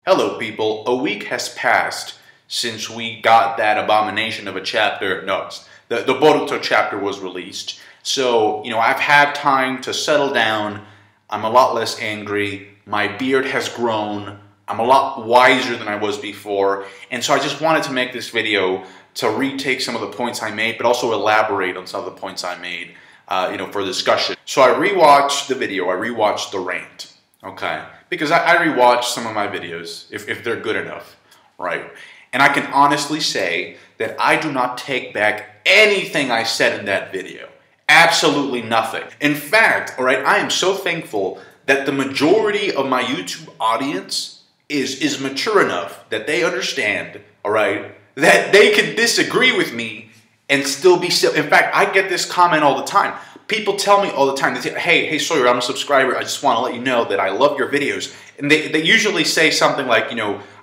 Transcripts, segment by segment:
Hello people, a week has passed since we got that abomination of a chapter. No, the Boruto chapter was released. So, I've had time to settle down. I'm a lot less angry. My beard has grown. I'm a lot wiser than I was before. And so I just wanted to make this video to retake some of the points I made, but also elaborate on some of the points I made, for discussion. So I rewatched the video. I rewatched the rant. Okay, because I rewatch some of my videos, if they're good enough, right? And I can honestly say that I do not take back anything I said in that video. Absolutely nothing. In fact, all right, I am so thankful that the majority of my YouTube audience is mature enough that they understand, all right, that they can disagree with me and still be still. In fact, I get this comment all the time. People tell me all the time, they say, hey Sawyer, I'm a subscriber, I just want to let you know that I love your videos. And they usually say something like,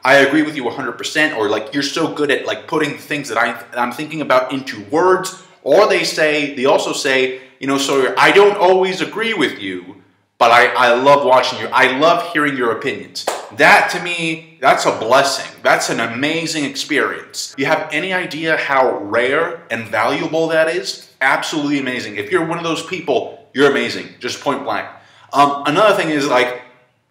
I agree with you 100%, or like, you're so good at like putting things that I'm thinking about into words. Or they also say, Sawyer, I don't always agree with you, but I love watching you. I love hearing your opinions. That to me, that's a blessing. That's an amazing experience. You have any idea how rare and valuable that is? Absolutely amazing. If you're one of those people, you're amazing. Just point blank. Another thing is like,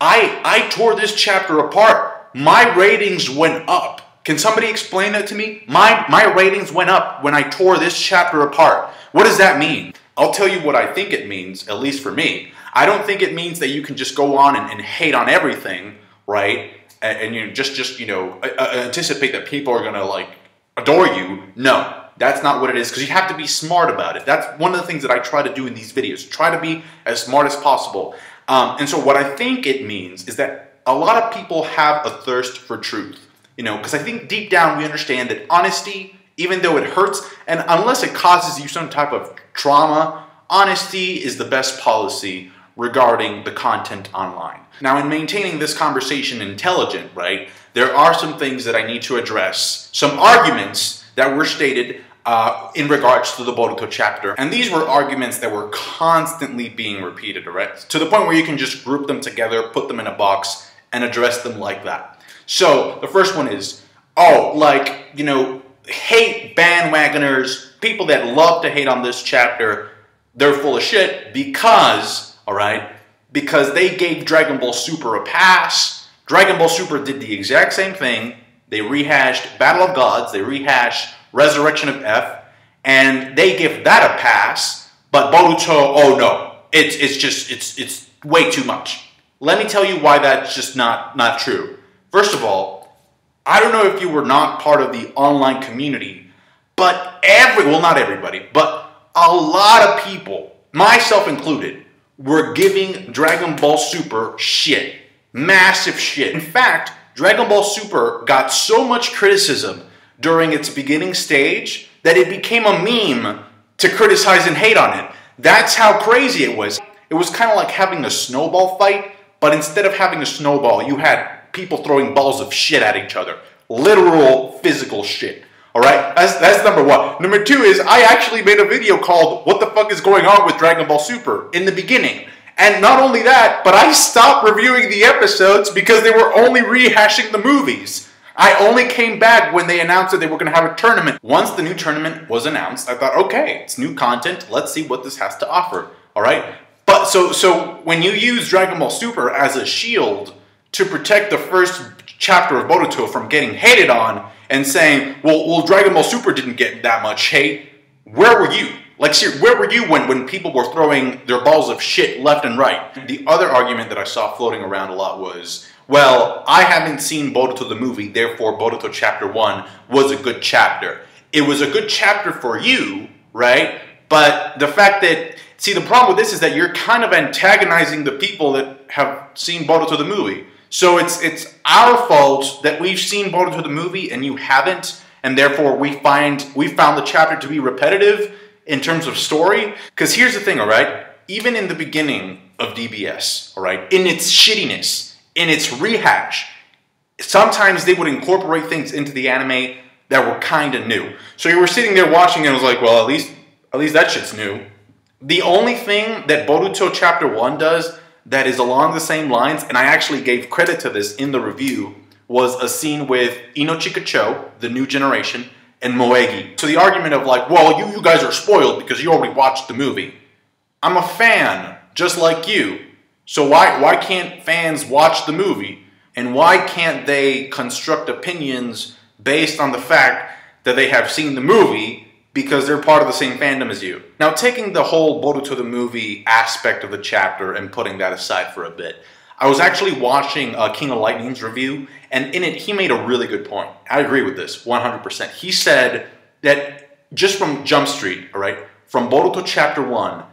I tore this chapter apart. My ratings went up. Can somebody explain that to me? My ratings went up when I tore this chapter apart. What does that mean? I'll tell you what I think it means, at least for me. I don't think it means that you can just go on and hate on everything, right? And anticipate that people are gonna like adore you. No. That's not what it is, because you have to be smart about it. That's one of the things that I try to do in these videos. Try to be as smart as possible. And so what I think it means is that a lot of people have a thirst for truth. Because I think deep down we understand that honesty, even though it hurts, and unless it causes you some type of trauma, honesty is the best policy regarding the content online. Now, in maintaining this conversation intelligent, right, there are some things that I need to address. Some arguments that were stated in regards to the Boruto chapter. And these were arguments that were constantly being repeated, right? To the point where you can just group them together, put them in a box, and address them like that. So, the first one is, hate bandwagoners, people that love to hate on this chapter, they're full of shit because, because they gave Dragon Ball Super a pass. Dragon Ball Super did the exact same thing. They rehashed Battle of Gods, they rehashed Resurrection of F, and they give that a pass, but Boruto, oh no, it's way too much. Let me tell you why that's just not true. First of all, I don't know if you were not part of the online community, but not everybody, but a lot of people, myself included, were giving Dragon Ball Super shit. Massive shit. In fact, Dragon Ball Super got so much criticism during its beginning stage that it became a meme to criticize and hate on it. That's how crazy it was. It was kind of like having a snowball fight, but instead of having a snowball, you had people throwing balls of shit at each other. Literal, physical shit. Alright? That's number one. Number two is, I actually made a video called, What the Fuck is Going On with Dragon Ball Super? In the beginning. And not only that, but I stopped reviewing the episodes because they were only rehashing the movies. I only came back when they announced that they were going to have a tournament. Once the new tournament was announced, I thought, okay, it's new content. Let's see what this has to offer. All right? But so when you use Dragon Ball Super as a shield to protect the first chapter of Boruto from getting hated on and saying, well, Dragon Ball Super didn't get that much hate, where were you? Like, seriously, where were you when people were throwing their balls of shit left and right? The other argument that I saw floating around a lot was, well, I haven't seen Boruto the movie, therefore Boruto Chapter 1 was a good chapter. It was a good chapter for you, right? But the fact that, see, the problem with this is that you're kind of antagonizing the people that have seen Boruto the movie. So it's our fault that we've seen Boruto the movie and you haven't, and therefore we found the chapter to be repetitive in terms of story. Because here's the thing, all right? Even in the beginning of DBS, all right, in its shittiness, in its rehash, sometimes they would incorporate things into the anime that were kind of new. So you were sitting there watching and it was like, well, at least that shit's new. The only thing that Boruto Chapter 1 does that is along the same lines, and I actually gave credit to this in the review, was a scene with Inochika-cho, the new generation, and Moegi. So the argument of like, well, you guys are spoiled because you already watched the movie. I'm a fan, just like you. So why can't fans watch the movie? And why can't they construct opinions based on the fact that they have seen the movie because they're part of the same fandom as you? Now, taking the whole Boruto the movie aspect of the chapter and putting that aside for a bit, I was actually watching King of Lightning's review, and in it, he made a really good point. I agree with this 100%. He said that just from Jump Street, all right, from Boruto Chapter 1,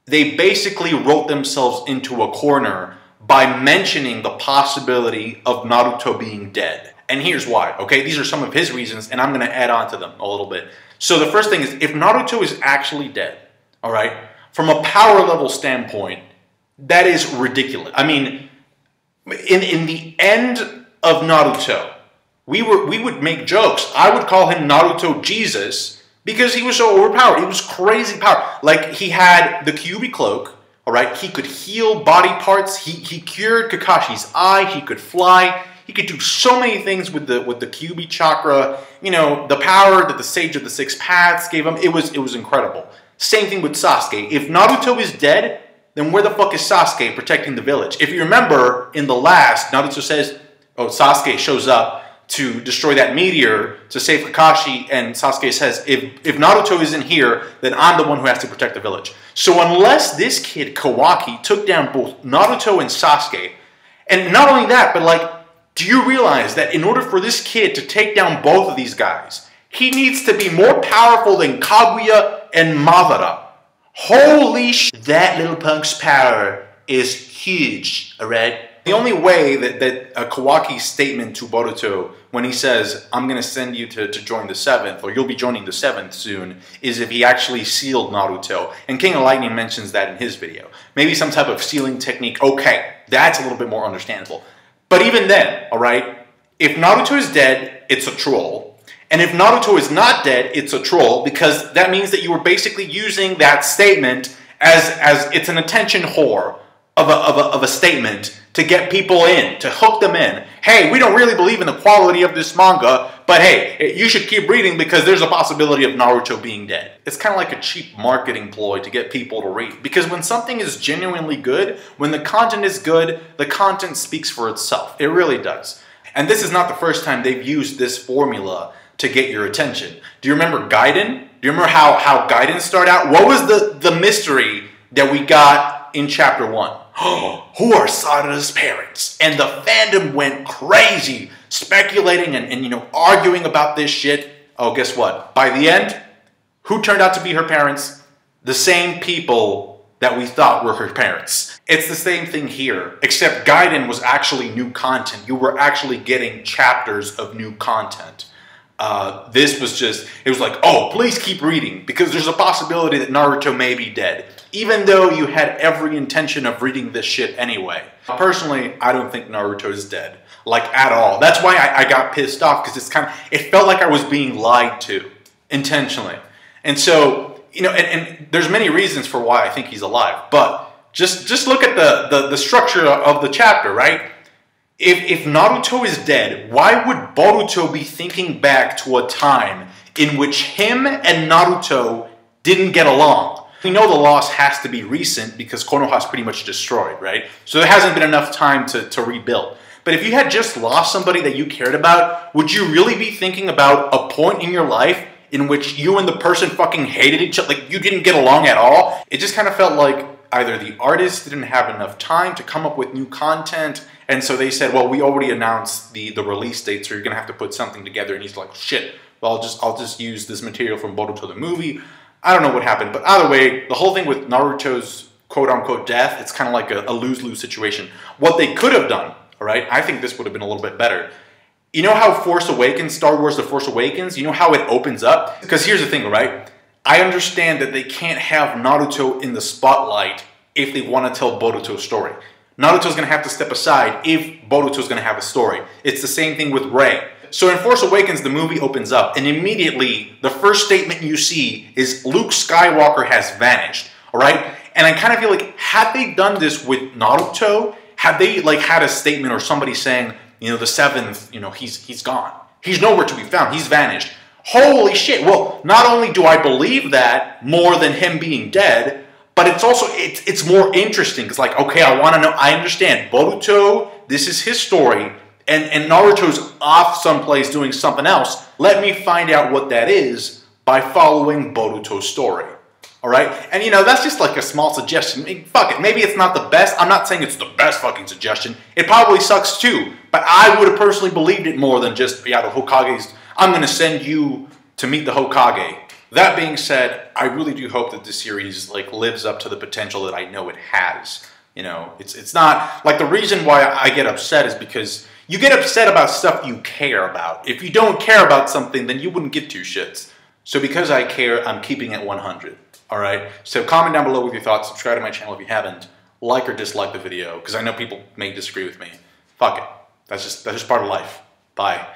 they basically wrote themselves into a corner by mentioning the possibility of Naruto being dead. And here's why, okay? These are some of his reasons, and I'm going to add on to them a little bit. So the first thing is, if Naruto is actually dead, all right, from a power level standpoint, that is ridiculous. I mean, in the end of Naruto, we would make jokes. I would call him Naruto Jesus because he was so overpowered. He was crazy power. Like, he had the Kyuubi cloak, all right? He could heal body parts. He cured Kakashi's eye. He could fly. He could do so many things with the Kyuubi chakra. You know, the power that the Sage of the Six Paths gave him. It was incredible. Same thing with Sasuke. If Naruto is dead, then where the fuck is Sasuke protecting the village? If you remember, in the last, Naruto says, oh, Sasuke shows up to destroy that meteor to save Kakashi, and Sasuke says, if Naruto isn't here, then I'm the one who has to protect the village. So unless this kid, Kawaki, took down both Naruto and Sasuke, and not only that, but like, do you realize that in order for this kid to take down both of these guys, he needs to be more powerful than Kaguya and Madara? Holy shit, that little punk's power is huge, alright? The only way that Kawaki's statement to Boruto, when he says, I'm going to send you to join the 7th, or you'll be joining the 7th soon, is if he actually sealed Naruto. And King of Lightning mentions that in his video. Maybe some type of sealing technique. Okay, that's a little bit more understandable. But even then, alright, if Naruto is dead, it's a troll. And if Naruto is not dead, it's a troll, because that means that you were basically using that statement as it's an attention whore of a statement to get people in, to hook them in. Hey, we don't really believe in the quality of this manga, but hey, you should keep reading because there's a possibility of Naruto being dead. It's kind of like a cheap marketing ploy to get people to read. Because when something is genuinely good, when the content is good, the content speaks for itself. It really does. And this is not the first time they've used this formula to get your attention. Do you remember Gaiden? Do you remember how Gaiden started out? What was the mystery that we got in Chapter 1? Who are Sarada's parents? And the fandom went crazy, speculating and you know, arguing about this shit. Oh, guess what? By the end, who turned out to be her parents? The same people that we thought were her parents. It's the same thing here, except Gaiden was actually new content. You were actually getting chapters of new content. This was just, it was like, oh, please keep reading, because there's a possibility that Naruto may be dead, even though you had every intention of reading this shit anyway. Personally, I don't think Naruto is dead, like at all. That's why I got pissed off, because it felt like I was being lied to, intentionally. And so, you know, and there's many reasons for why I think he's alive, but just look at the structure of the chapter, right? If Naruto is dead, why would Boruto be thinking back to a time in which him and Naruto didn't get along? We know the loss has to be recent because Konoha's pretty much destroyed, right? So there hasn't been enough time to rebuild. But if you had just lost somebody that you cared about, would you really be thinking about a point in your life in which you and the person fucking hated each other, like you didn't get along at all? It just kind of felt like either the artist didn't have enough time to come up with new content, and so they said, well, we already announced the release date, so you're going to have to put something together. And he's like, shit, well, I'll just use this material from Boruto the movie. I don't know what happened. But either way, the whole thing with Naruto's quote-unquote death, it's kind of like a lose-lose situation. What they could have done, all right, I think this would have been a little bit better. You know how Force Awakens, Star Wars The Force Awakens, you know how it opens up? Because here's the thing, all right? I understand that they can't have Naruto in the spotlight if they want to tell Boruto's story. Naruto's going to have to step aside if Boruto's going to have a story. It's the same thing with Rey. So in Force Awakens, the movie opens up, and immediately the first statement you see is Luke Skywalker has vanished, all right? And I kind of feel like, had they done this with Naruto, had they like had a statement or somebody saying, you know, the 7th, you know, he's gone. He's nowhere to be found. He's vanished. Holy shit. Well, not only do I believe that more than him being dead, but it's also, it's more interesting. It's like, okay, I want to know, I understand. Boruto, this is his story, and Naruto's off someplace doing something else. Let me find out what that is by following Boruto's story. Alright? And you know, that's just like a small suggestion. I mean, fuck it, maybe it's not the best. I'm not saying it's the best fucking suggestion. It probably sucks too. But I would have personally believed it more than just, yeah, the Hokage's, I'm going to send you to meet the Hokage. That being said, I really do hope that this series like lives up to the potential that I know it has. You know, it's not, like the reason why I get upset is because you get upset about stuff you care about. If you don't care about something, then you wouldn't give two shits. So because I care, I'm keeping it 100. Alright, so comment down below with your thoughts, subscribe to my channel if you haven't, like or dislike the video, because I know people may disagree with me. Fuck it. That's just part of life. Bye.